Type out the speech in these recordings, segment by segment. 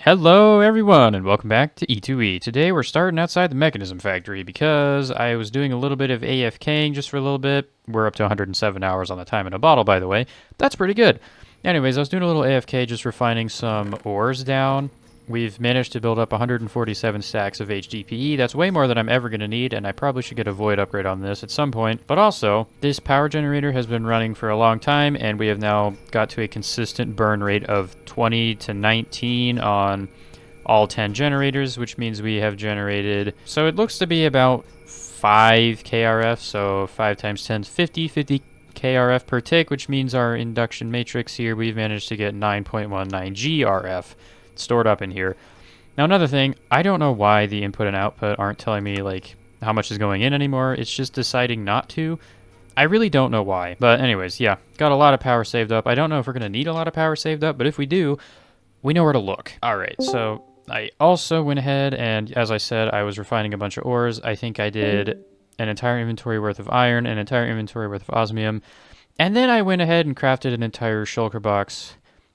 Hello everyone and welcome back to E2E. Today we're starting outside the mechanism factory because I was doing a little bit of AFKing just for a little bit. We're up to 107 hours on the time in a bottle, by the way. That's pretty good. Anyways, I was doing a little AFK just refining some ores down. We've managed to build up 147 stacks of HDPE. That's way more than I'm ever going to need, and I probably should get a void upgrade on this at some point. But also, this power generator has been running for a long time, and we have now got to a consistent burn rate of 20 to 19 on all 10 generators, which means we have generated, so it looks to be about 5 KRF, so 5 times 10 is 50 KRF per tick, which means our induction matrix here, we've managed to get 9.19 GRF stored up in here. Now another thing, I don't know why the input and output aren't telling me like how much is going in anymore. It's just deciding not to. I really don't know why. But anyways, yeah, got a lot of power saved up. I don't know if we're going to need a lot of power saved up, but if we do, we know where to look. All right, so I also went ahead and, as I said, I was refining a bunch of ores. I think I did an entire inventory worth of iron, an entire inventory worth of osmium, and then I went ahead and crafted an entire shulker box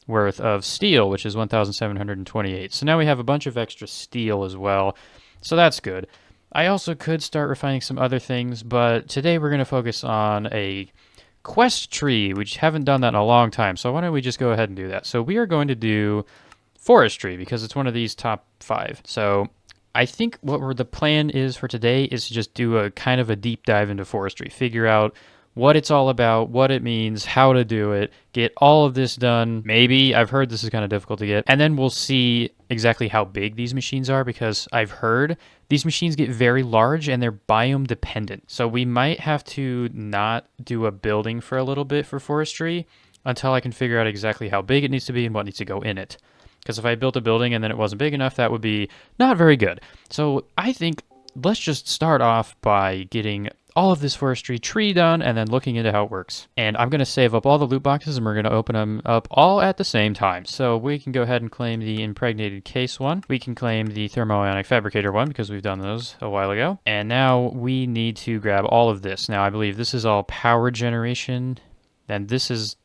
worth of steel, which is 1,728. So now we have a bunch of extra steel as well, so that's good. I also could start refining some other things, but today we're going to focus on a quest tree. We haven't done that in a long time, so why don't we just go ahead and do that? So we are going to do Forestry because it's one of these top 5. So I think what the plan is for today is to just do a kind of a deep dive into Forestry, figure out what it's all about, what it means, how to do it, get all of this done. Maybe, I've heard this is kind of difficult to get, and then we'll see exactly how big these machines are because I've heard these machines get very large and they're biome dependent. So we might have to not do a building for a little bit for Forestry until I can figure out exactly how big it needs to be and what needs to go in it. Because if I built a building and then it wasn't big enough, that would be not very good. So I think let's just start off by getting all of this forestry tree done and then looking into how it works. And I'm going to save up all the loot boxes and we're going to open them up all at the same time. So we can go ahead and claim the impregnated case one. We can claim the thermoionic fabricator one because we've done those a while ago. And now we need to grab all of this. Now I believe this is all power generation. And this is,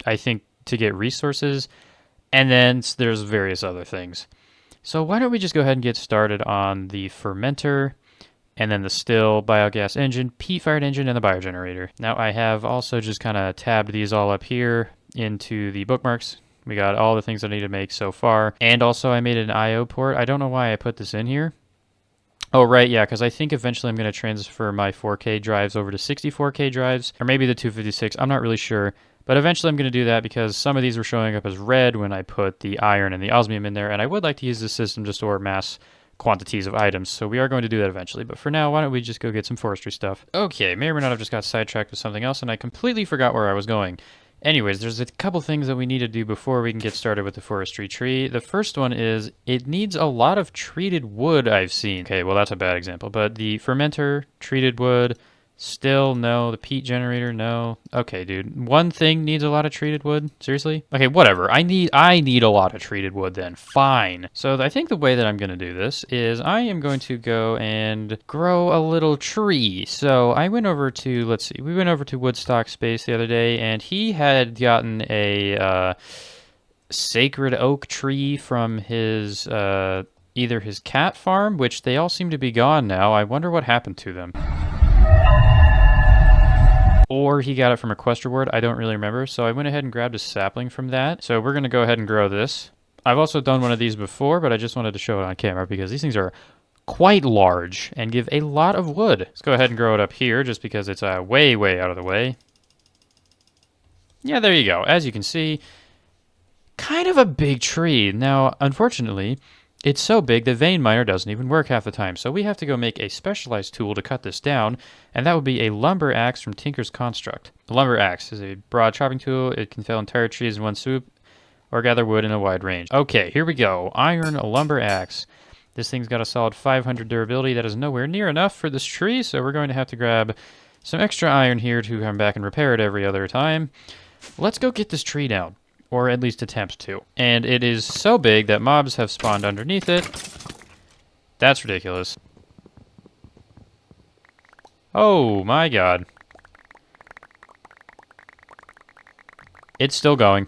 I think, to get resources. And then there's various other things. So why don't we just go ahead and get started on the fermenter, and then the still, biogas engine, peat-fired engine, and the biogenerator. Now I have also just kind of tabbed these all up here into the bookmarks. We got all the things I need to make so far. And also I made an I.O. port. I don't know why I put this in here. Oh, right, yeah, because I think eventually I'm going to transfer my 4K drives over to 64K drives, or maybe the 256. I'm not really sure. But eventually I'm going to do that because some of these were showing up as red when I put the iron and the osmium in there, and I would like to use this system to store mass quantities of items, so we are going to do that eventually. But for now, why don't we just go get some forestry stuff? Okay, may or may not have just got sidetracked with something else, and I completely forgot where I was going. Anyways, there's a couple things that we need to do before we can get started with the forestry tree. The first one is it needs a lot of treated wood, I've seen. Okay, well that's a bad example, but the fermenter, treated wood, still no. The peat generator, no. Okay, dude. One thing needs a lot of treated wood? Seriously? Okay, whatever. I need a lot of treated wood then. Fine. So I think the way that I'm going to do this is I am going to go and grow a little tree. So I went over to, let's see, we went over to Woodstock Space the other day, and he had gotten a sacred oak tree from his, either his cat farm, which they all seem to be gone now. I wonder what happened to them. Or he got it from a quest reward, I don't really remember. So I went ahead and grabbed a sapling from that. So we're going to go ahead and grow this. I've also done one of these before, but I just wanted to show it on camera because these things are quite large and give a lot of wood. Let's go ahead and grow it up here just because it's way, way out of the way. Yeah, there you go. As you can see, kind of a big tree. Now, unfortunately, it's so big that vein miner doesn't even work half the time, so we have to go make a specialized tool to cut this down, and that would be a lumber axe from Tinker's Construct. The lumber axe is a broad chopping tool. It can fell entire trees in one swoop or gather wood in a wide range. Okay, here we go. Iron lumber axe. This thing's got a solid 500 durability. That is nowhere near enough for this tree, so we're going to have to grab some extra iron here to come back and repair it every other time. Let's go get this tree down. Or at least attempt to. And it is so big that mobs have spawned underneath it. That's ridiculous. Oh my god. It's still going.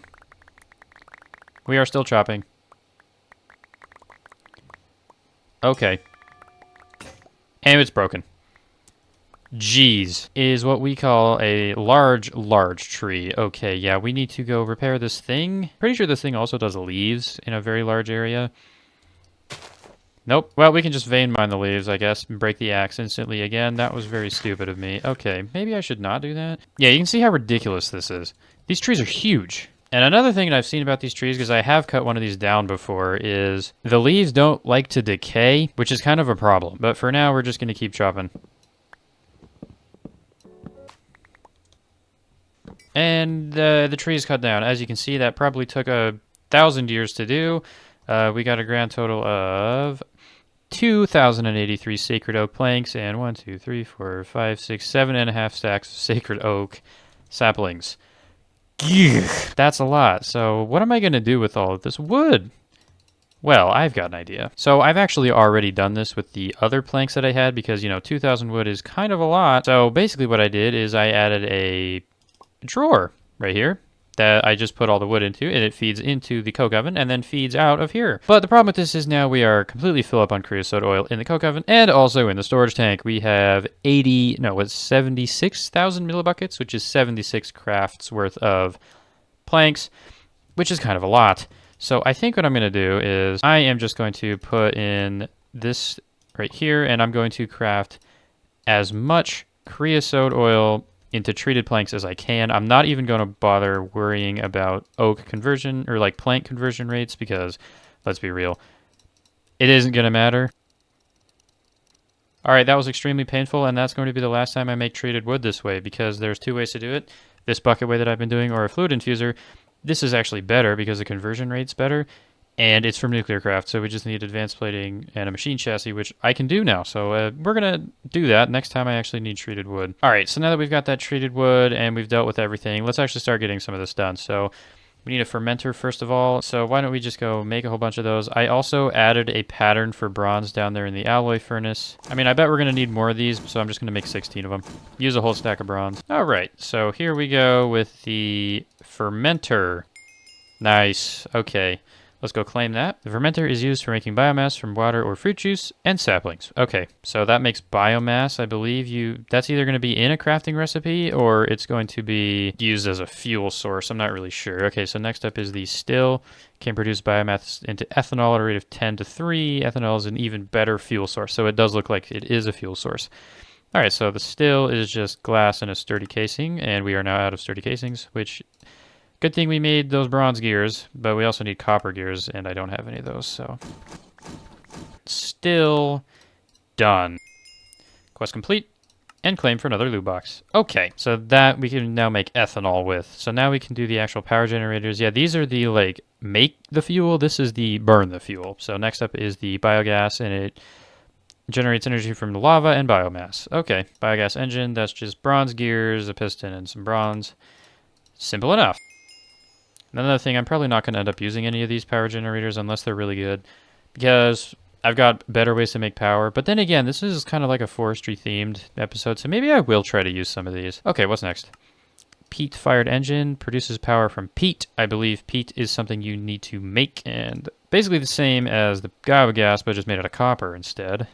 We are still chopping. Okay. And it's broken. Jeez. Is what we call a large tree. Okay, yeah, we need to go repair this thing. Pretty sure this thing also does leaves in a very large area. Nope. Well, we can just vein mine the leaves, I guess, and break the axe instantly again. That was very stupid of me. Okay, maybe I should not do that. Yeah, you can see how ridiculous this is. These trees are huge. And another thing that I've seen about these trees, because I have cut one of these down before, is the leaves don't like to decay, which is kind of a problem. But for now, we're just going to keep chopping. And the tree is cut down. As you can see, that probably took 1,000 years to do. We got a grand total of 2,083 sacred oak planks and 1, 2, 3, 4, 5, 6, 7.5 stacks of sacred oak saplings. That's a lot. So what am I going to do with all of this wood? Well, I've got an idea. So I've actually already done this with the other planks that I had because, 2,000 wood is kind of a lot. So basically what I did is I added a drawer right here that I just put all the wood into, and it feeds into the coke oven and then feeds out of here. But the problem with this is now we are completely filled up on creosote oil in the coke oven and also in the storage tank. We have 76,000 millibuckets, which is 76 crafts worth of planks, which is kind of a lot. So I think what I'm going to do is I am just going to put in this right here, and I'm going to craft as much creosote oil into treated planks as I can. I'm not even going to bother worrying about oak conversion or like plank conversion rates because, let's be real, it isn't going to matter. All right, that was extremely painful, and that's going to be the last time I make treated wood this way because there's two ways to do it. This bucket way that I've been doing or a fluid infuser. This is actually better because the conversion rate's better. And it's from Nuclear Craft, so we just need advanced plating and a machine chassis, which I can do now. So we're going to do that next time I actually need treated wood. All right, so now that we've got that treated wood and we've dealt with everything, let's actually start getting some of this done. So we need a fermenter first of all. So why don't we just go make a whole bunch of those. I also added a pattern for bronze down there in the alloy furnace. I mean, I bet we're going to need more of these, so I'm just going to make 16 of them. Use a whole stack of bronze. All right, so here we go with the fermenter. Nice, okay. Let's go claim that. The fermenter is used for making biomass from water or fruit juice and saplings. Okay, so that makes biomass, I believe that's either going to be in a crafting recipe or it's going to be used as a fuel source. I'm not really sure. Okay, so next up is the still. Can produce biomass into ethanol at a rate of 10 to 3. Ethanol is an even better fuel source, so it does look like it is a fuel source. All right, so the still is just glass in a sturdy casing, and we are now out of sturdy casings, which... Good thing we made those bronze gears, but we also need copper gears, and I don't have any of those, so... Still done. Quest complete, and claim for another loot box. Okay, so that we can now make ethanol with. So now we can do the actual power generators. Yeah, these are the, make the fuel. This is the burn the fuel. So next up is the biogas, and it generates energy from the lava and biomass. Okay, biogas engine, that's just bronze gears, a piston, and some bronze. Simple enough. Another thing, I'm probably not going to end up using any of these power generators unless they're really good, because I've got better ways to make power. But then again, this is kind of like a forestry themed episode, so maybe I will try to use some of these. Okay, what's next? Peat-fired engine produces power from peat. I believe peat is something you need to make, and basically the same as the biogas, but just made out of copper instead.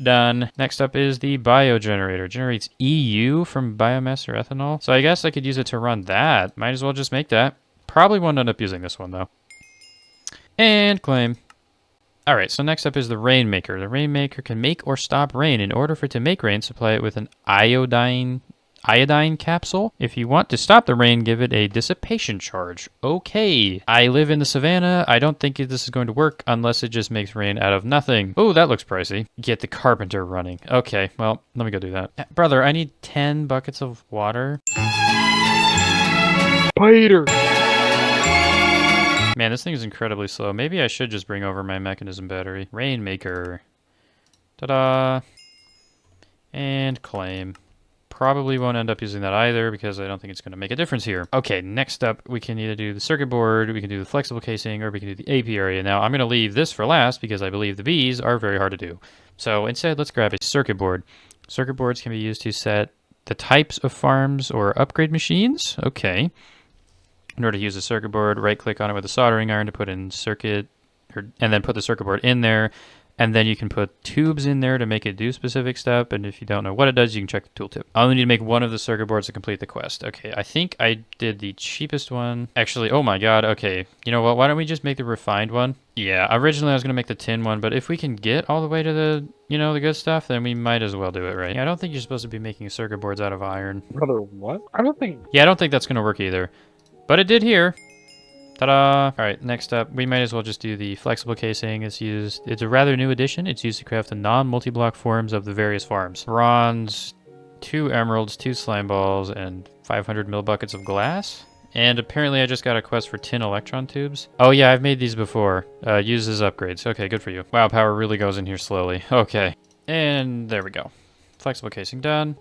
Done. Next up is the biogenerator. Generates EU from biomass or ethanol. So I guess I could use it to run that. Might as well just make that. Probably won't end up using this one, though. And claim. Alright, so next up is the Rainmaker. The Rainmaker can make or stop rain. In order for it to make rain, supply it with an iodine capsule. If you want to stop the rain, give it a dissipation charge. Okay. I live in the savannah. I don't think this is going to work unless it just makes rain out of nothing. Oh, that looks pricey. Get the carpenter running. Okay, well, let me go do that. Brother, I need 10 buckets of water. Peter! Man, this thing is incredibly slow. Maybe I should just bring over my mechanism battery. Rainmaker. Ta-da! And claim. Probably won't end up using that either because I don't think it's going to make a difference here. Okay, next up, we can either do the circuit board, we can do the flexible casing, or we can do the AP area. Now, I'm going to leave this for last because I believe the bees are very hard to do. So instead, let's grab a circuit board. Circuit boards can be used to set the types of farms or upgrade machines. Okay. In order to use a circuit board, right-click on it with a soldering iron to put in circuit, and then put the circuit board in there. And then you can put tubes in there to make it do specific stuff. And if you don't know what it does, you can check the tooltip. I only need to make one of the circuit boards to complete the quest. Okay, I think I did the cheapest one. Actually, oh my god, okay. You know what, why don't we just make the refined one? Yeah, originally I was going to make the tin one, but if we can get all the way to the, you know, the good stuff, then we might as well do it, right? Yeah, I don't think you're supposed to be making circuit boards out of iron. Brother, what? I don't think... Yeah, I don't think that's going to work either. But it did here. Ta-da! Alright, next up, we might as well just do the flexible casing. It's a rather new addition. It's used to craft the non-multi-block forms of the various farms. Bronze, 2 emeralds, 2 slime balls, and 500 mil buckets of glass. And apparently I just got a quest for tin electron tubes. Oh yeah, I've made these before. Use as upgrades. Okay, good for you. Wow, power really goes in here slowly. Okay. And there we go. Flexible casing done.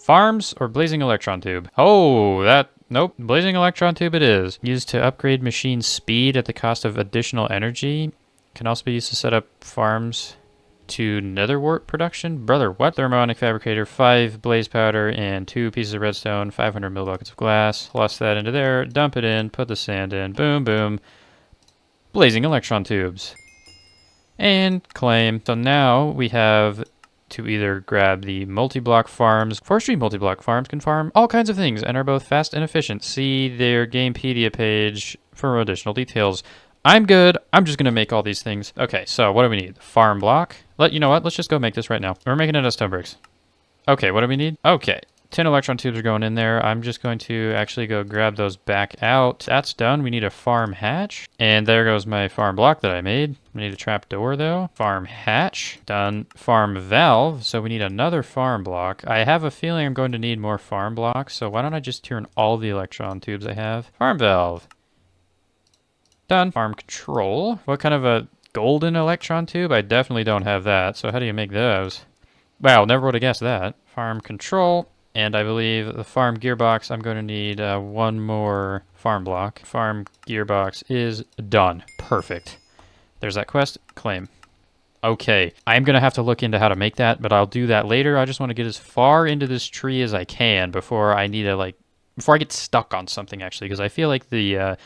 Farms or blazing electron tube? Oh, nope, blazing electron tube it is. Used to upgrade machine speed at the cost of additional energy. Can also be used to set up farms to nether wart production. Brother, what? Thermonic fabricator, 5 blaze powder, and 2 pieces of redstone, 500 mil buckets of glass. Plus that into there, dump it in, put the sand in, boom, boom. Blazing electron tubes. And claim. So now we have to either grab the multi-block farms. Forestry multi-block farms can farm all kinds of things and are both fast and efficient. See their Gamepedia page for additional details. I'm good. I'm just going to make all these things. Okay, so what do we need? Farm block. You know what? Let's just go make this right now. We're making it out of stone bricks. Okay, what do we need? Okay. 10 electron tubes are going in there. I'm just going to actually go grab those back out. That's done. We need a farm hatch. And there goes my farm block that I made. We need a trap door though. Farm hatch. Done. Farm valve. So we need another farm block. I have a feeling I'm going to need more farm blocks. So why don't I just turn all the electron tubes I have? Farm valve. Done. Farm control. What kind of a golden electron tube? I definitely don't have that. So how do you make those? Wow, never would have guessed that. Farm control. And I believe the farm gearbox, I'm going to need one more farm block. Farm gearbox is done. Perfect. There's that quest. Claim. Okay. I'm going to have to look into how to make that, but I'll do that later. I just want to get as far into this tree as I can before I need to, before I get stuck on something, actually, because I feel like the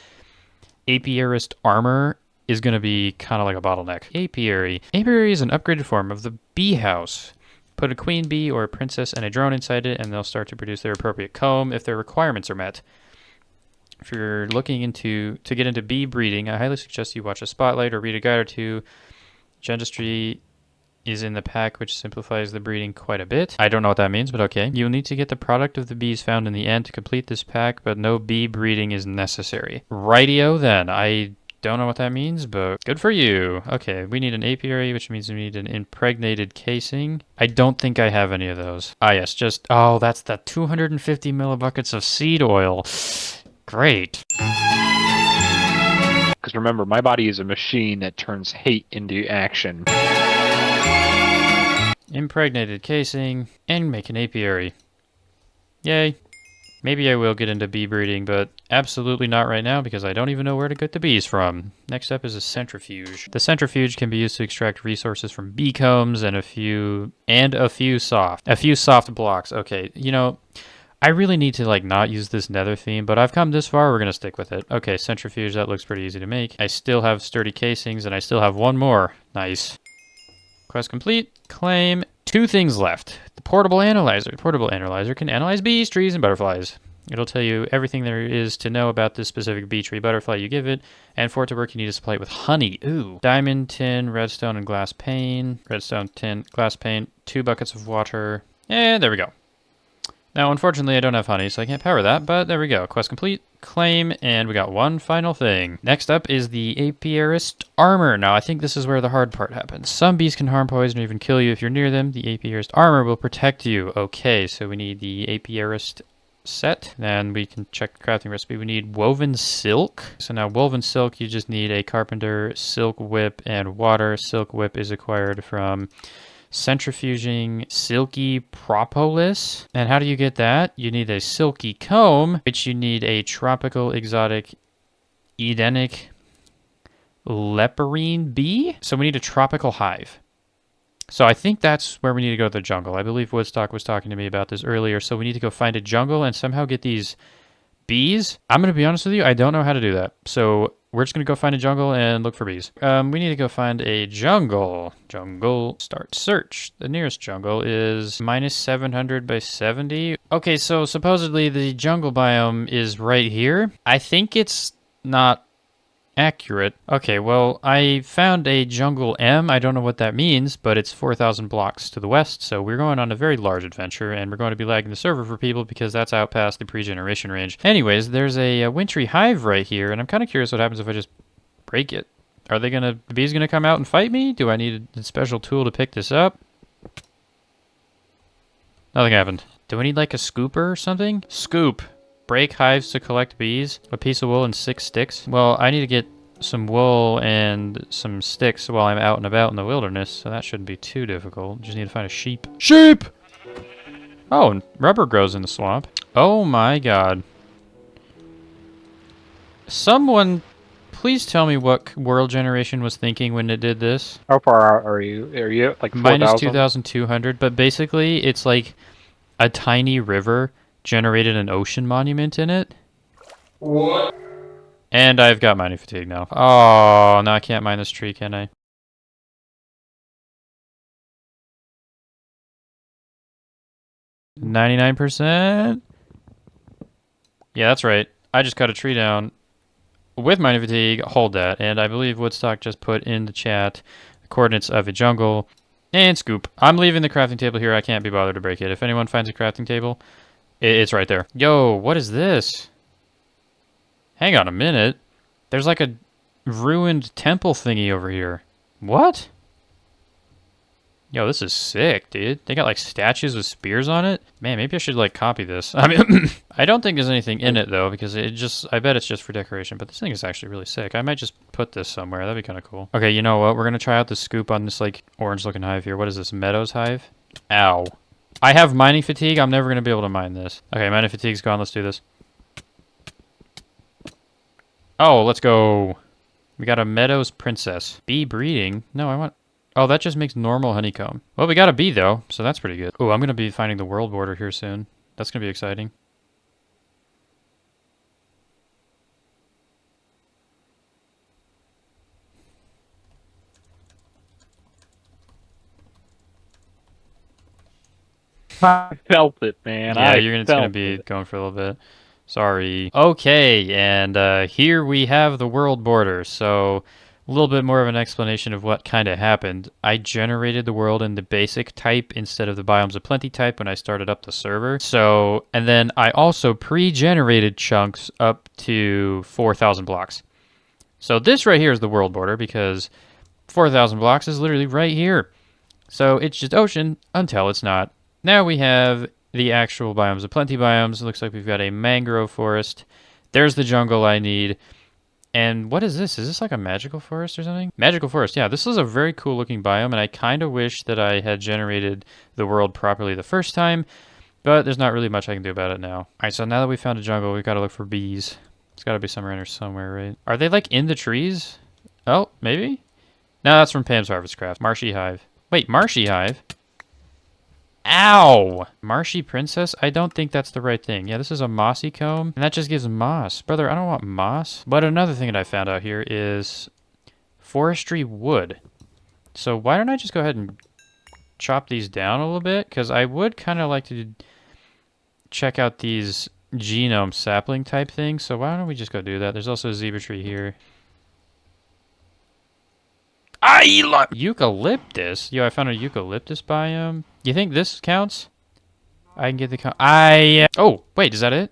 apiarist armor is going to be kind of like a bottleneck. Apiary. Apiary is an upgraded form of the bee house. Put a queen bee or a princess and a drone inside it, and they'll start to produce their appropriate comb if their requirements are met. If you're looking to get into bee breeding, I highly suggest you watch a spotlight or read a guide or two. Gendistry is in the pack, which simplifies the breeding quite a bit. I don't know what that means, but okay. You'll need to get the product of the bees found in the end to complete this pack, but no bee breeding is necessary. Rightio then. I don't know what that means, but good for you. Okay, we need an apiary, which means we need an impregnated casing. I don't think I have any of those. Ah, yes, oh, that's the 250 millibuckets of seed oil. Great. Because remember, my body is a machine that turns hate into action. Impregnated casing, and make an apiary. Yay. Maybe I will get into bee breeding, but absolutely not right now because I don't even know where to get the bees from. Next up is a centrifuge. The centrifuge can be used to extract resources from bee combs and a few soft blocks. Okay, you know, I really need to not use this nether theme, but I've come this far, we're going to stick with it. Okay, centrifuge, that looks pretty easy to make. I still have sturdy casings and I still have one more. Nice. Quest complete. Claim. 2 things left. The portable analyzer. Portable analyzer can analyze bees, trees, and butterflies. It'll tell you everything there is to know about this specific bee, tree, butterfly you give it, and for it to work you need to supply it with honey. Ooh. Diamond, tin, redstone, and glass pane. Redstone, tin, glass pane, 2 buckets of water, and there we go. Now, unfortunately, I don't have honey, so I can't power that, but there we go. Quest complete. Claim, and we got one final thing. Next up is the apiarist armor. Now, I think this is where the hard part happens. Some bees can harm, poison, or even kill you if you're near them. The apiarist armor will protect you. Okay, so we need the apiarist set. Then we can check the crafting recipe. We need woven silk. So now woven silk, you just need a carpenter, silk whip, and water. Silk whip is acquired from centrifuging silky propolis. And how do you get that? You need a silky comb, which you need a tropical exotic Edenic leporine bee. So we need a tropical hive. So I think that's where we need to go to the jungle. I believe Woodstock was talking to me about this earlier. So we need to go find a jungle and somehow get these bees. I'm going to be honest with you, I don't know how to do that. So we're just gonna go find a jungle and look for bees. We need to go find a jungle. Jungle, start search. The nearest jungle is minus 700 by 70. Okay, so supposedly the jungle biome is right here. I think it's not accurate. Okay, well, I found a jungle M. I don't know what that means, but it's 4,000 blocks to the west, so we're going on a very large adventure, and we're going to be lagging the server for people because that's out past the pre-generation range. Anyways, there's a wintry hive right here, and I'm kind of curious what happens if I just break it. Are they gonna, the bees gonna come out and fight me? Do I need a special tool to pick this up? Nothing happened. Do I need like a scooper or something? Scoop. Break hives to collect bees. A piece of wool and 6 sticks. Well, I need to get some wool and some sticks while I'm out and about in the wilderness, so that shouldn't be too difficult. Just need to find a sheep. Sheep! Oh, and rubber grows in the swamp. Oh my god. Someone, please tell me what world generation was thinking when it did this. How far out are you? Are you at like 4,000? Minus 2,200, but basically it's like a tiny river generated an ocean monument in it. What? And I've got mining fatigue now. Oh, now I can't mine this tree, can I? %. Yeah, that's right. I just cut a tree down with mining fatigue. Hold that. And I believe Woodstock just put in the chat the coordinates of a jungle. And scoop. I'm leaving the crafting table here. I can't be bothered to break it. If anyone finds a crafting table, it's right there. Yo, what is this? Hang on a minute. There's like a ruined temple thingy over here. What? Yo, this is sick, dude. They got like statues with spears on it. Man, maybe I should like copy this. I mean, I don't think there's anything in it though, because I bet it's just for decoration, but this thing is actually really sick. I might just put this somewhere. That'd be kind of cool. Okay, you know what? We're going to try out the scoop on this like orange looking hive here. What is this? Meadows hive? Ow. I have mining fatigue. I'm never going to be able to mine this. Okay, mining fatigue's gone. Let's do this. Oh, let's go. We got a Meadows Princess. Bee breeding? No, I want... Oh, that just makes normal honeycomb. Well, we got a bee, though, so that's pretty good. Oh, I'm going to be finding the world border here soon. That's going to be exciting. I felt it, man. Yeah, it's going to be going for a little bit. Sorry. Okay, and here we have the world border. So a little bit more of an explanation of what kind of happened. I generated the world in the basic type instead of the biomes of plenty type when I started up the server. So, and then I also pre-generated chunks up to 4,000 blocks. So this right here is the world border because 4,000 blocks is literally right here. So it's just ocean until it's not. Now we have the actual biomes of plenty biomes. It looks like we've got a mangrove forest. There's the jungle I need. And what is this? Is this like a magical forest or something? Magical forest, yeah. This is a very cool looking biome, and I kind of wish that I had generated the world properly the first time, but there's not really much I can do about it now. All right, so now that we found a jungle, we've got to look for bees. It's got to be somewhere in here somewhere, right? Are they like in the trees? Oh, maybe? No, that's from Pam's Harvest Craft. Marshy Hive. Wait, Marshy Hive? Ow! Marshy Princess? I don't think that's the right thing. Yeah, this is a mossy comb, and that just gives moss. Brother, I don't want moss. But another thing that I found out here is forestry wood. So why don't I just go ahead and chop these down a little bit? Because I would kind of like to check out these genome sapling type things. So why don't we just go do that? There's also a zebra tree here. Eucalyptus? Yo, I found a eucalyptus biome. You think this counts? I can get the oh, wait, is that it?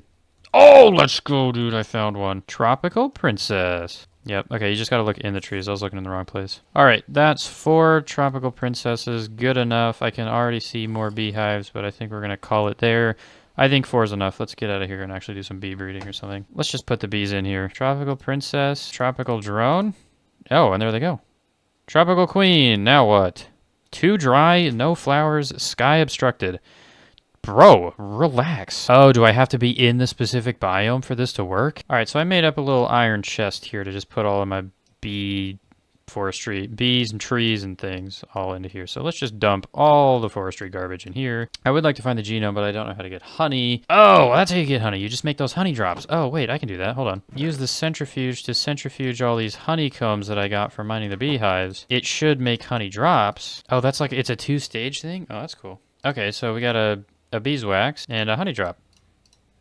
Oh, let's go, dude. I found one. Tropical Princess. Yep. Okay, you just gotta look in the trees. I was looking in the wrong place. All right, that's 4 tropical princesses. Good enough. I can already see more beehives, but I think we're gonna call it there. I think 4 is enough. Let's get out of here and actually do some bee breeding or something. Let's just put the bees in here. Tropical Princess, Tropical Drone. Oh, and there they go. Tropical Queen, now what? Too dry, no flowers, sky obstructed. Bro, relax. Oh, do I have to be in the specific biome for this to work? All right, so I made up a little iron chest here to just put all of my bee forestry, bees and trees and things all into here. So let's just dump all the forestry garbage in here. I would like to find the genome, but I don't know how to get honey. Oh, that's how you get honey. You just make those honey drops. Oh, wait, I can do that. Hold on. Use the centrifuge to centrifuge all these honeycombs that I got from mining the beehives. It should make honey drops. Oh, that's like, it's a 2-stage thing? Oh, that's cool. Okay, so we got a beeswax and a honey drop.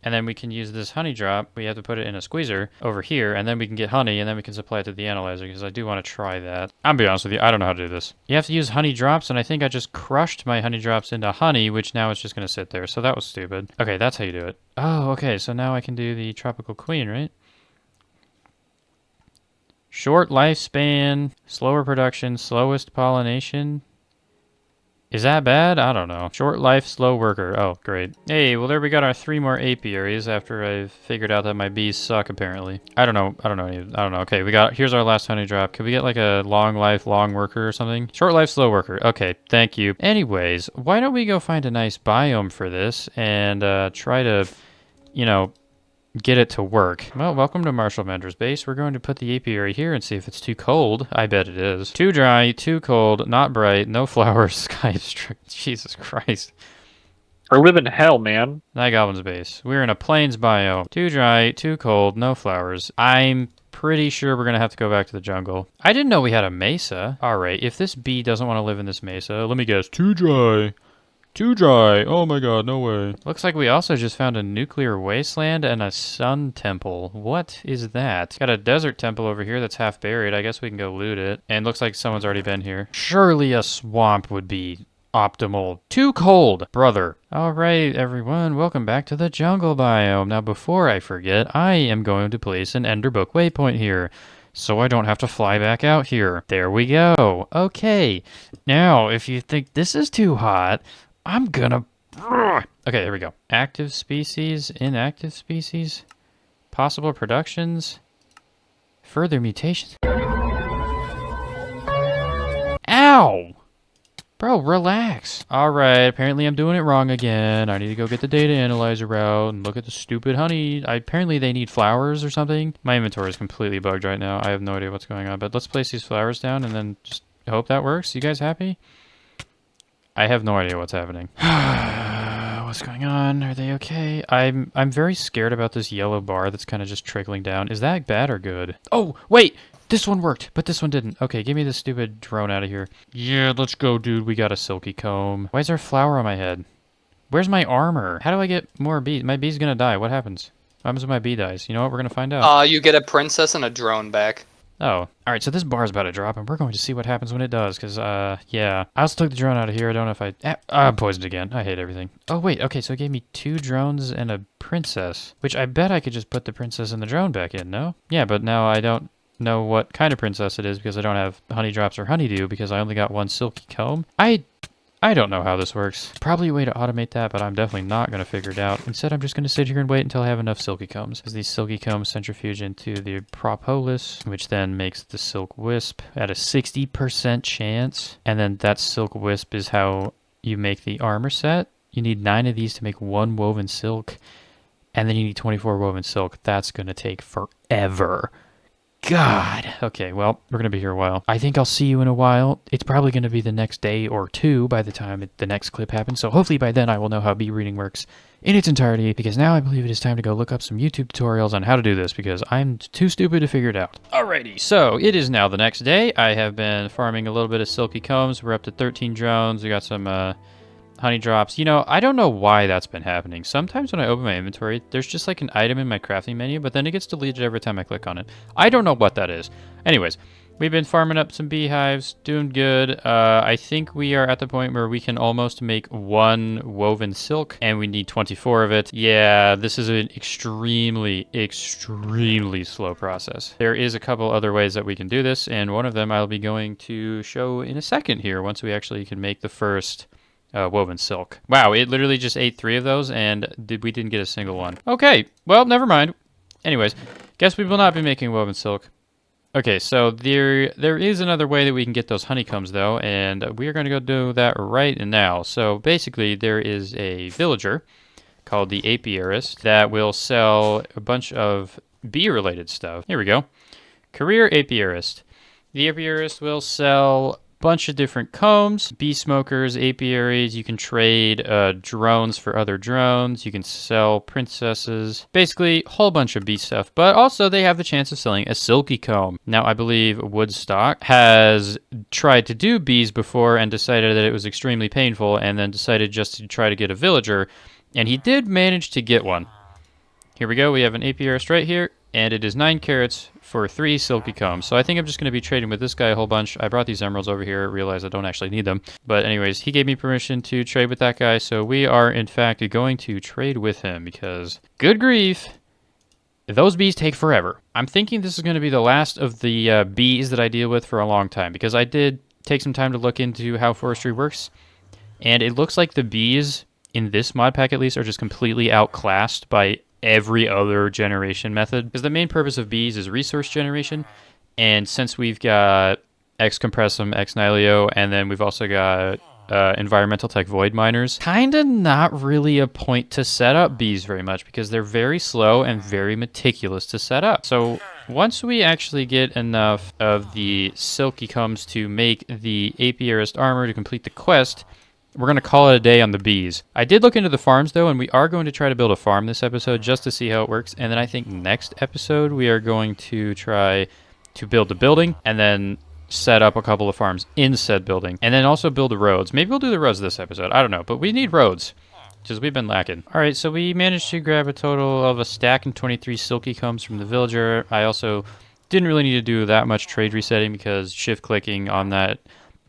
And then we can use this honey drop. We have to put it in a squeezer over here, and then we can get honey, and then we can supply it to the analyzer, because I do want to try that. I'm gonna be honest with you, I don't know how to do this. You have to use honey drops, and I think I just crushed my honey drops into honey, which now it's just going to sit there, so that was stupid. Okay, that's how you do it. Oh, okay, so now I can do the tropical queen, right? Short lifespan, slower production, slowest pollination. Is that bad? I don't know. Short life, slow worker. Oh, great. Hey, well there we got our 3 more apiaries after I figured out that my bees suck apparently. I don't know. Okay, here's our last honey drop. Could we get like a long life, long worker or something? Short life, slow worker. Okay, thank you. Anyways, why don't we go find a nice biome for this and try to, you know, get it to work. Well, welcome to Marshall Mender's base. We're going to put the apiary here and see if it's too cold. I bet it is. Too dry, too cold, not bright, no flowers, sky obstruct. Jesus Christ. We're living hell, man. Night Goblin's base. We're in a plains biome. Too dry, too cold, no flowers. I'm pretty sure we're going to have to go back to the jungle. I didn't know we had a mesa. All right, if this bee doesn't want to live in this mesa, let me guess. Too dry. Too dry. Oh my god, no way. Looks like we also just found a nuclear wasteland and a sun temple. What is that? Got a desert temple over here that's half buried. I guess we can go loot it. And looks like someone's already been here. Surely a swamp would be optimal. Too cold, brother. All right, everyone. Welcome back to the jungle biome. Now, before I forget, I am going to place an Enderbook waypoint here, so I don't have to fly back out here. There we go. Okay. Now, if you think this is too hot, I'm gonna... Okay, there we go. Active species, inactive species, possible productions, further mutations. Ow! Bro, relax. Alright, apparently I'm doing it wrong again. I need to go get the data analyzer out and look at the stupid honey. Apparently they need flowers or something. My inventory is completely bugged right now. I have no idea what's going on, but let's place these flowers down and then just hope that works. You guys happy? I have no idea what's happening. What's going on? Are they okay? I'm very scared about this yellow bar that's kind of just trickling down. Is that bad or good? Oh, wait! This one worked, but this one didn't. Okay, give me this stupid drone out of here. Yeah, let's go, dude. We got a silky comb. Why is there a flower on my head? Where's my armor? How do I get more bees? My bee's gonna die. What happens? What happens when my bee dies? You know what? We're gonna find out. You get a princess and a drone back. Oh, alright, so this bar is about to drop, and we're going to see what happens when it does, because, yeah. I also took the drone out of here. I don't know if I'm poisoned again. I hate everything. Oh, wait, okay, so it gave me 2 drones and a princess, which I bet I could just put the princess and the drone back in, no? Yeah, but now I don't know what kind of princess it is, because I don't have honey drops or honeydew, because I only got 1 silky comb. I don't know how this works. Probably a way to automate that, but I'm definitely not going to figure it out. Instead, I'm just going to sit here and wait until I have enough silky combs. Because these silky combs centrifuge into the propolis, which then makes the silk wisp at a 60% chance. And then that silk wisp is how you make the armor set. You need 9 of these to make 1 woven silk. And then you need 24 woven silk. That's going to take forever. God. Okay, well, we're going to be here a while. I think I'll see you in a while. It's probably going to be the next day or 2 by the time the next clip happens. So hopefully by then I will know how bee reading works in its entirety, because now I believe it is time to go look up some YouTube tutorials on how to do this, because I'm too stupid to figure it out. Alrighty, so it is now the next day. I have been farming a little bit of silky combs. We're up to 13 drones. We got some, honey drops. You know, I don't know why that's been happening. Sometimes when I open my inventory, there's just like an item in my crafting menu, but then it gets deleted every time I click on it. I don't know what that is. Anyways, we've been farming up some beehives, doing good. I think we are at the point where we can almost make 1 woven silk, and we need 24 of it. Yeah, this is an extremely, extremely slow process. There is a couple other ways that we can do this, and one of them I'll be going to show in a second here, once we actually can make the first woven silk. Wow, it literally just ate 3 of those, and we didn't get a single one. Okay, well, never mind. Anyways, guess we will not be making woven silk. Okay, so there is another way that we can get those honeycombs, though, and we are going to go do that right now. So basically, there is a villager called the apiarist that will sell a bunch of bee-related stuff. Here we go. Career apiarist. The apiarist will sell a bunch of different combs, bee smokers, apiaries. You can trade drones for other drones. You can sell princesses. Basically, a whole bunch of bee stuff. But also, they have the chance of selling a silky comb. Now, I believe Woodstock has tried to do bees before and decided that it was extremely painful and then decided just to try to get a villager. And he did manage to get one. Here we go. We have an apiarist right here. And it is 9 carats for 3 silky combs. So I think I'm just going to be trading with this guy a whole bunch. I brought these emeralds over here, realized I don't actually need them. But anyways, he gave me permission to trade with that guy. So we are, in fact, going to trade with him because, good grief, those bees take forever. I'm thinking this is going to be the last of the bees that I deal with for a long time because I did take some time to look into how forestry works. And it looks like the bees, in this mod pack at least, are just completely outclassed by every other generation method, because the main purpose of bees is resource generation, and since we've got X compressum, X nihilio, and then we've also got environmental tech void miners, kind of not really a point to set up bees very much because they're very slow and very meticulous to set up. So once we actually get enough of the silky combs to make the apiarist armor to complete the quest, we're going to call it a day on the bees. I did look into the farms, though, and we are going to try to build a farm this episode just to see how it works. And then I think next episode we are going to try to build a building and then set up a couple of farms in said building. And then also build the roads. Maybe we'll do the roads this episode. I don't know, but we need roads because we've been lacking. All right, so we managed to grab a total of a stack and 23 silky combs from the villager. I also didn't really need to do that much trade resetting because shift clicking on that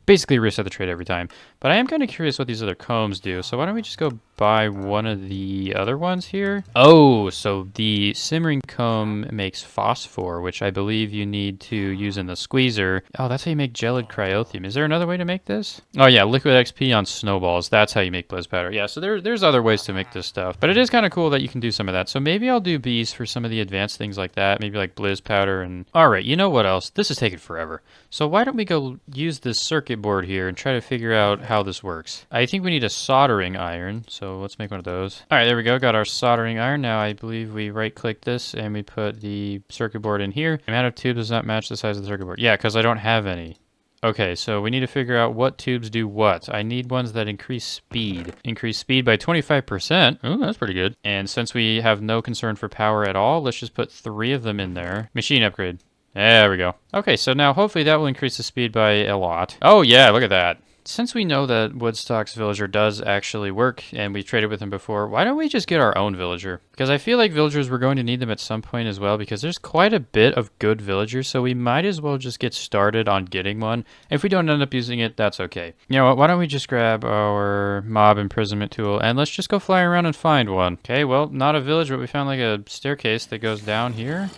basically reset the trade every time. But I am kind of curious what these other combs do. So why don't we just go buy one of the other ones here? Oh, so the simmering comb makes phosphor, which I believe you need to use in the squeezer. Oh, that's how you make gelid cryothium. Is there another way to make this? Oh yeah, liquid XP on snowballs. That's how you make blizz powder. Yeah, so there's other ways to make this stuff. But it is kind of cool that you can do some of that. So maybe I'll do bees for some of the advanced things like that. Maybe like blizz powder and... Alright, you know what else? This is taking forever. So why don't we go use this circuit board here and try to figure out how this works. I think we need a soldering iron, so let's make one of those. All right, there we go. Got our soldering iron. Now I believe we right-click this and we put the circuit board in here. The amount of tubes does not match the size of the circuit board. Yeah, because I don't have any. Okay, so we need to figure out what tubes do what. I need ones that increase speed. Increase speed by 25%. Oh, that's pretty good. And since we have no concern for power at all, let's just put 3 of them in there. Machine upgrade. There we go. Okay, so now hopefully that will increase the speed by a lot. Oh yeah, look at that. Since we know that Woodstock's villager does actually work, and we traded with him before, why don't we just get our own villager? Because I feel like villagers, we're going to need them at some point as well, because there's quite a bit of good villagers, so we might as well just get started on getting one. If we don't end up using it, that's okay. You know what, why don't we just grab our mob imprisonment tool, and let's just go fly around and find one. Okay, well, not a village, but we found like a staircase that goes down here.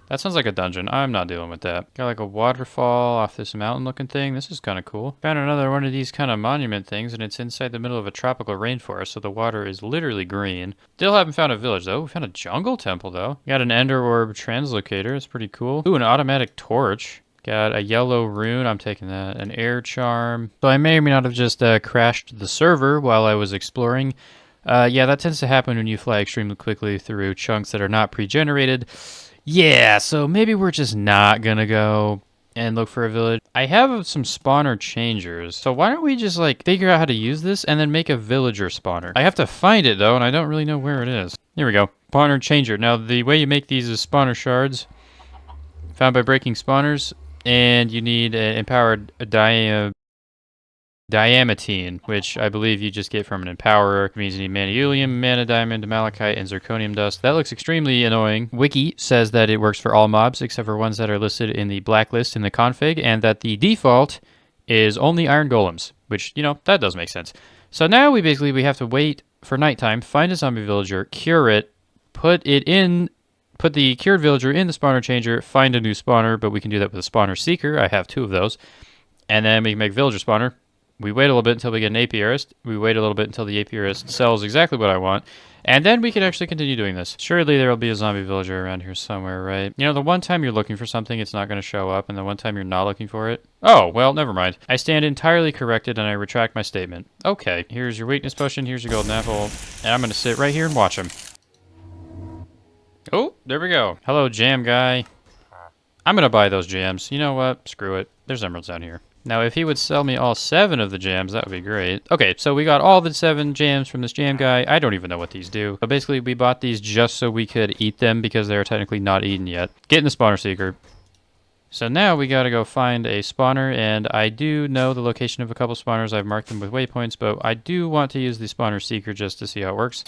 That sounds like a dungeon. I'm not dealing with that. Got like a waterfall off this mountain looking thing. This is kind of cool. Found another one of these kind of monument things, and it's inside the middle of a tropical rainforest, so the water is literally green. Still haven't found a village though. We found a jungle temple though. Got an ender orb translocator. It's pretty cool. Ooh, an automatic torch. Got a yellow rune. I'm taking that. An air charm. So I may or may not have just crashed the server while I was exploring. Yeah, that tends to happen when you fly extremely quickly through chunks that are not pre-generated. Yeah, so maybe we're just not gonna go and look for a village. I have some spawner changers, so why don't we just like figure out how to use this and then make a villager spawner. I have to find it though, and I don't really know where it is. Here we go, spawner changer. Now the way you make these is spawner shards found by breaking spawners, and you need an empowered diamantine, which I believe you just get from an empowerer. It means you need manulium, mana diamond, malachite, and zirconium dust. That looks extremely annoying. Wiki says that it works for all mobs except for ones that are listed in the blacklist in the config, and that the default is only iron golems, which, you know, that does make sense. So now we have to wait for nighttime, find a zombie villager, cure it, put the cured villager in the spawner changer, find a new spawner, but we can do that with a spawner seeker. I have 2 of those. And then we can make villager spawner. We wait a little bit until we get an apiarist. We wait a little bit until the apiarist sells exactly what I want. And then we can actually continue doing this. Surely there will be a zombie villager around here somewhere, right? You know, the one time you're looking for something, it's not going to show up. And the one time you're not looking for it... Oh, well, never mind. I stand entirely corrected and I retract my statement. Okay, here's your weakness potion. Here's your golden apple. And I'm going to sit right here and watch him. Oh, there we go. Hello, jam guy. I'm gonna buy those gems. You know what? Screw it. There's emeralds down here. Now, if he would sell me all 7 of the jams, that would be great. Okay, so we got all the 7 jams from this jam guy. I don't even know what these do. But basically, we bought these just so we could eat them because they're technically not eaten yet. Get in the spawner seeker. So now we gotta go find a spawner, and I do know the location of a couple spawners. I've marked them with waypoints, but I do want to use the spawner seeker just to see how it works.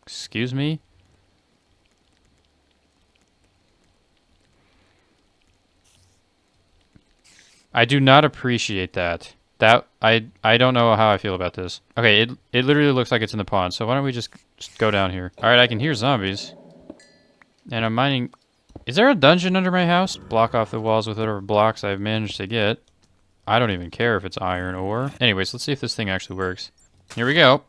Excuse me? I do not appreciate that. I don't know how I feel about this. Okay, it literally looks like it's in the pond, so why don't we just go down here? Alright, I can hear zombies. And I'm mining... Is there a dungeon under my house? Block off the walls with whatever blocks I've managed to get. I don't even care if it's iron ore. Anyways, let's see if this thing actually works. Here we go.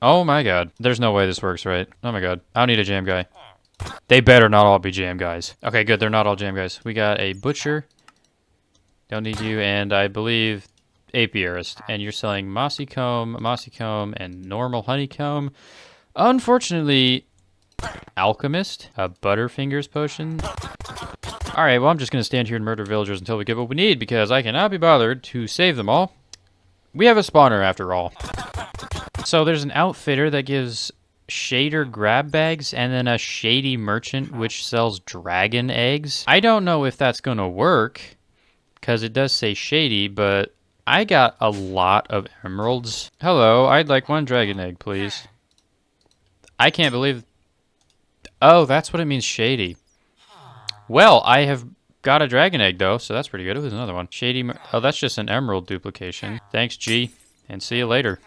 Oh my god. There's no way this works right. Oh my god. I don't need a jam guy. They better not all be jam guys. Okay, good. They're not all jam guys. We got a butcher. Don't need you, and I believe apiarist. And you're selling mossy comb, and normal honeycomb. Unfortunately, alchemist, a butterfingers potion. Alright, well, I'm just going to stand here and murder villagers until we get what we need, because I cannot be bothered to save them all. We have a spawner, after all. So there's an outfitter that gives shader grab bags, and then a shady merchant which sells dragon eggs. I don't know if that's going to work, because it does say shady, but I got a lot of emeralds. Hello, I'd like 1 dragon egg, please. I can't believe... Oh, that's what it means, shady. Well, I have got a dragon egg, though, so that's pretty good. Oh, there's another one. Shady... Oh, that's just an emerald duplication. Thanks, G, and see you later.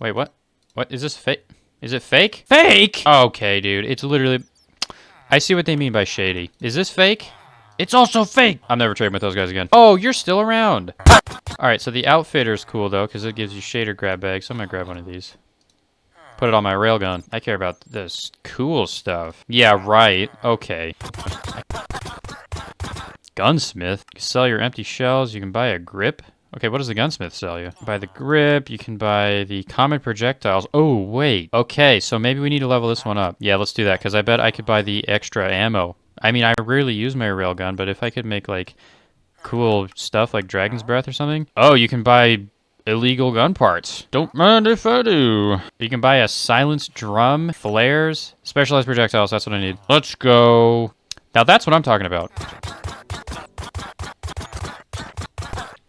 Wait, what? What? Is this fake? Is it fake? Fake?! Okay, dude. It's literally... I see what they mean by shady. Is this fake? It's also fake! I'm never trading with those guys again. Oh, you're still around! Alright, so the outfitter's cool, though, because it gives you shader grab bags. So I'm gonna grab one of these. Put it on my railgun. I care about this cool stuff. Yeah, right. Okay. Gunsmith. You can sell your empty shells. You can buy a grip. Okay, what does the gunsmith sell you? Buy the grip. You can buy the common projectiles. Oh, wait. Okay, so maybe we need to level this one up. Yeah, let's do that, because I bet I could buy the extra ammo. I mean, I rarely use my railgun, but if I could make, like, cool stuff like Dragon's Breath or something. Oh, you can buy illegal gun parts. Don't mind if I do. You can buy a silenced drum, flares, specialized projectiles. That's what I need. Let's go. Now that's what I'm talking about.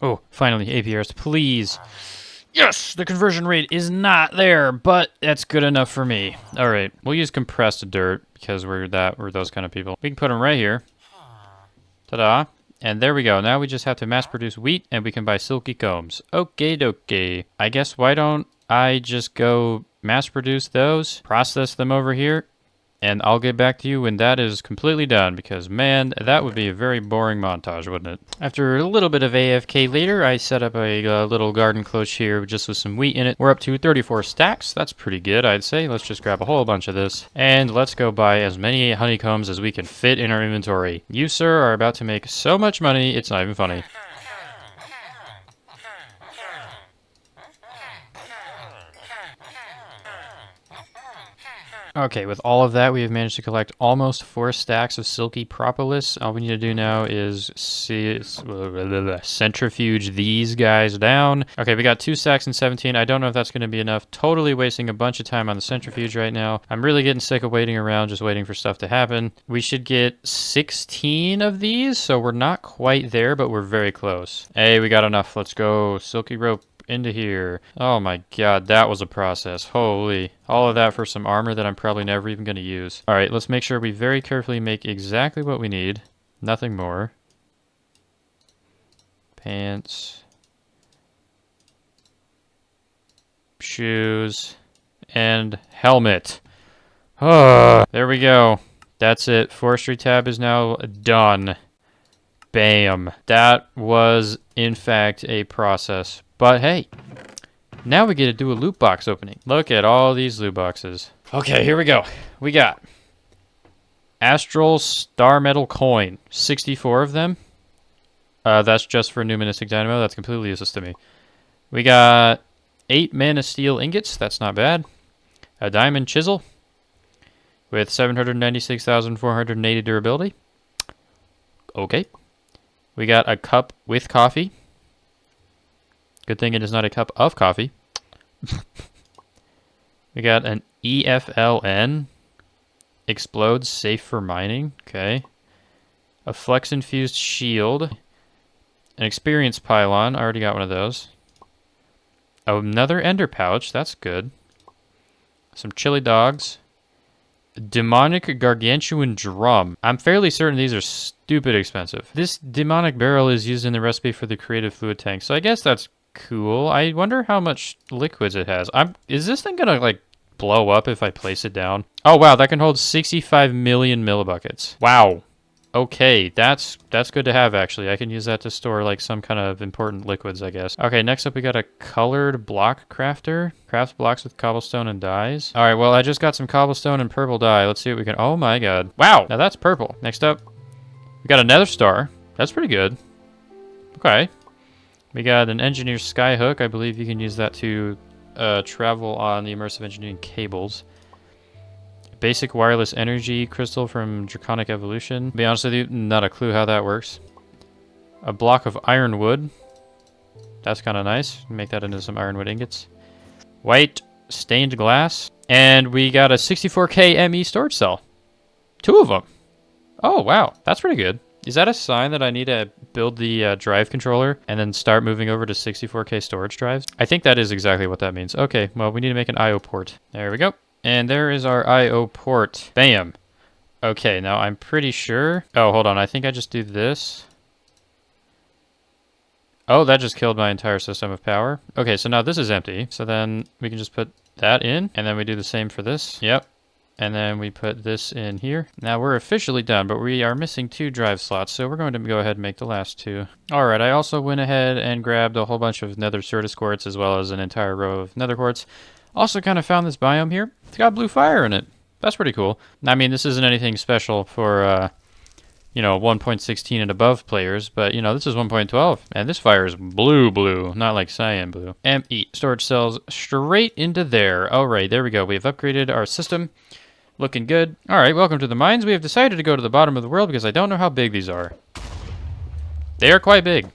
Oh, finally, APRs, please. Yes, the conversion rate is not there, but that's good enough for me. All right, we'll use compressed dirt because we're those kind of people. We can put them right here. Ta-da. And there we go. Now we just have to mass produce wheat and we can buy silky combs. Okay, dokie. I guess why don't I just go mass produce those, process them over here, and I'll get back to you when that is completely done, because, man, that would be a very boring montage, wouldn't it? After a little bit of AFK later, I set up a little garden cloche here just with some wheat in it. We're up to 34 stacks. That's pretty good, I'd say. Let's just grab a whole bunch of this, and let's go buy as many honeycombs as we can fit in our inventory. You, sir, are about to make so much money, it's not even funny. Okay, with all of that, we have managed to collect almost 4 stacks of silky propolis. All we need to do now is centrifuge these guys down. Okay, we got 2 stacks and 17. I don't know if that's going to be enough. Totally wasting a bunch of time on the centrifuge right now. I'm really getting sick of waiting around, just waiting for stuff to happen. We should get 16 of these, so we're not quite there, but we're very close. Hey, we got enough. Let's go. Silky rope into here. Oh my god, that was a process. Holy. All of that for some armor that I'm probably never even going to use. Alright, let's make sure we very carefully make exactly what we need. Nothing more. Pants. Shoes. And helmet. There we go. That's it. Forestry tab is now done. Bam. That was, in fact, a process. But hey, now we get to do a loot box opening. Look at all these loot boxes. Okay, here we go. We got Astral Star Metal Coin. 64 of them. That's just for Nuministic Dynamo. That's completely useless to me. We got 8 Mana Steel Ingots. That's not bad. A Diamond Chisel. with 796,480 durability. Okay. We got a cup with coffee. Good thing it is not a cup of coffee. We got an EFLN. Explodes, safe for mining. Okay. A flex-infused shield. An experience pylon. I already got one of those. Another ender pouch. That's good. Some chili dogs. Demonic gargantuan drum. I'm fairly certain these are stupid expensive. This demonic barrel is used in the recipe for the creative fluid tank, so I guess that's cool. I wonder how much liquids it has. Is this thing gonna like blow up if I place it down? Oh wow, that can hold 65 million millibuckets. Wow. Okay, that's good to have actually. I can use that to store like some kind of important liquids, I guess. Okay, next up we got a colored block crafter. Crafts blocks with cobblestone and dyes. All right, well I just got some cobblestone and purple dye. Let's see what we can. Oh my god. Wow, now that's purple. Next up, we got a nether star. That's pretty good. Okay. We got an engineer's skyhook. I believe you can use that to travel on the immersive engineering cables. Basic wireless energy crystal from Draconic Evolution. To be honest with you, not a clue how that works. A block of ironwood. That's kind of nice. Make that into some ironwood ingots. White stained glass. And we got a 64K ME storage cell. 2 of them. Oh, wow. That's pretty good. Is that a sign that I need to build the drive controller and then start moving over to 64K storage drives? I think that is exactly what that means. Okay, well, we need to make an I.O. port. There we go. And there is our I.O. port. Bam. Okay, now I'm pretty sure... Oh, hold on. I think I just do this. Oh, that just killed my entire system of power. Okay, so now this is empty. So then we can just put that in. And then we do the same for this. Yep. And then we put this in here. Now we're officially done, but we are missing 2 drive slots. So we're going to go ahead and make the last 2. All right, I also went ahead and grabbed a whole bunch of nether certus quartz as well as an entire row of nether quartz. Also kind of found this biome here. It's got blue fire in it. That's pretty cool. I mean, this isn't anything special for, you know, 1.16 and above players, but, you know, this is 1.12, and this fire is blue, not like cyan blue. ME, storage cells straight into there. All right, there we go. We've upgraded our system. Looking good. All right, welcome to the mines. We have decided to go to the bottom of the world because I don't know how big these are. They are quite big.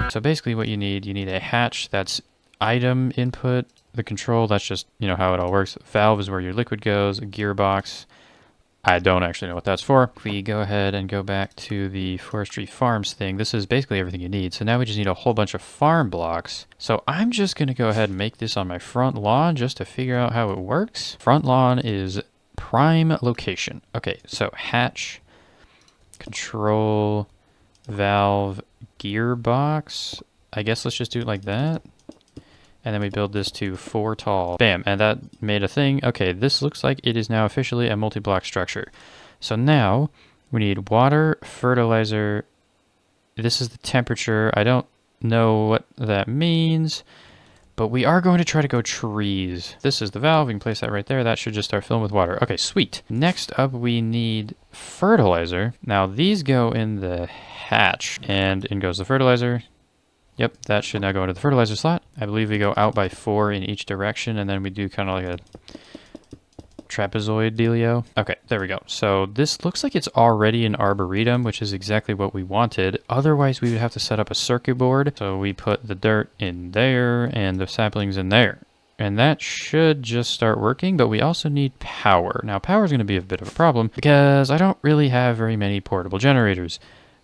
So basically what you need a hatch that's item input, the control, that's just, you know, how it all works. Valve is where your liquid goes, a gearbox. I don't actually know what that's for. If we go ahead and go back to the forestry farms thing, this is basically everything you need. So now we just need a whole bunch of farm blocks. So I'm just going to go ahead and make this on my front lawn just to figure out how it works. Front lawn is prime location. Okay, so hatch, control, valve, gearbox. I guess let's just do it like that. And then we build this to 4 tall. Bam, and that made a thing. Okay, this looks like it is now officially a multi-block structure. So now we need water, fertilizer. This is the temperature. I don't know what that means, but we are going to try to go trees. This is the valve. We can place that right there. That should just start filling with water. Okay, sweet. Next up, we need fertilizer. Now these go in the hatch, and in goes the fertilizer. Yep, that should now go into the fertilizer slot. I believe we go out by 4 in each direction, and then we do kind of like a trapezoid dealio. Okay, there we go. So this looks like it's already an arboretum, which is exactly what we wanted. Otherwise, we would have to set up a circuit board. So we put the dirt in there and the saplings in there. And that should just start working, but we also need power. Now, power is going to be a bit of a problem because I don't really have very many portable generators.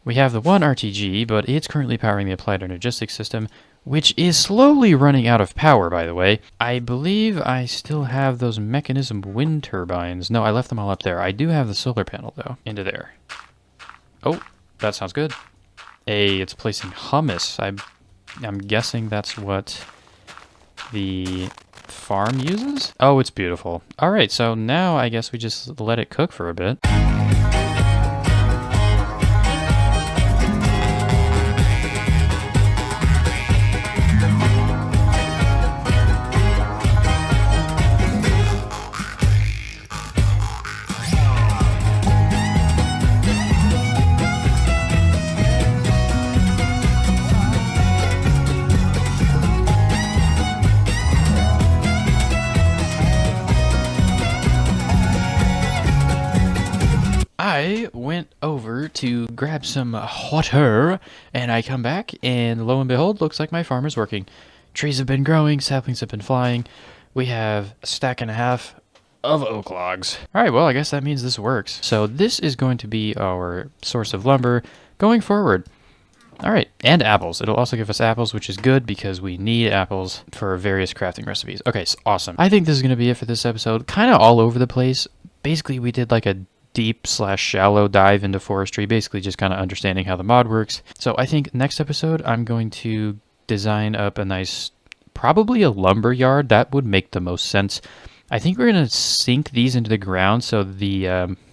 We have the one RTG, but it's currently powering the applied energistics system, which is slowly running out of power, by the way. I believe I still have those mechanism wind turbines. No, I left them all up there. I do have the solar panel, though, into there. Oh, that sounds good. Hey, it's placing hummus. I'm guessing that's what the farm uses? Oh, it's beautiful. All right, so now I guess we just let it cook for a bit. I went over to grab some water, and I come back, and lo and behold, looks like my farm is working. Trees have been growing, saplings have been flying. We have a stack and a half of oak logs. All right, well, I guess that means this works. So this is going to be our source of lumber going forward. All right, and apples. It'll also give us apples, which is good because we need apples for various crafting recipes. Okay, so awesome. I think this is going to be it for this episode. Kind of all over the place. Basically, we did like a deep/shallow dive into forestry, basically just kind of understanding how the mod works. So I think next episode, I'm going to design up a nice, probably a lumber yard. That would make the most sense. I think we're going to sink these into the ground so the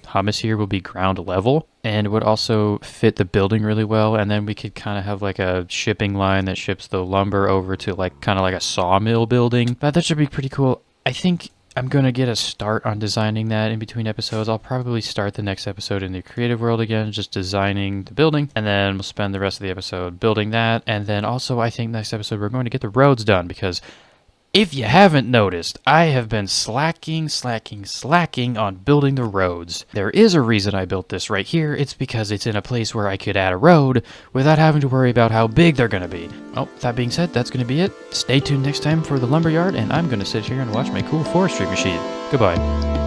hummus here will be ground level and would also fit the building really well. And then we could kind of have like a shipping line that ships the lumber over to like kind of like a sawmill building. But that should be pretty cool. I think I'm going to get a start on designing that in between episodes. I'll probably start the next episode in the creative world again, just designing the building. And then we'll spend the rest of the episode building that. And then also I think next episode we're going to get the roads done because if you haven't noticed, I have been slacking on building the roads. There is a reason I built this right here. It's because it's in a place where I could add a road without having to worry about how big they're going to be. Oh, that being said, that's going to be it. Stay tuned next time for the lumberyard, and I'm going to sit here and watch my cool forestry machine. Goodbye.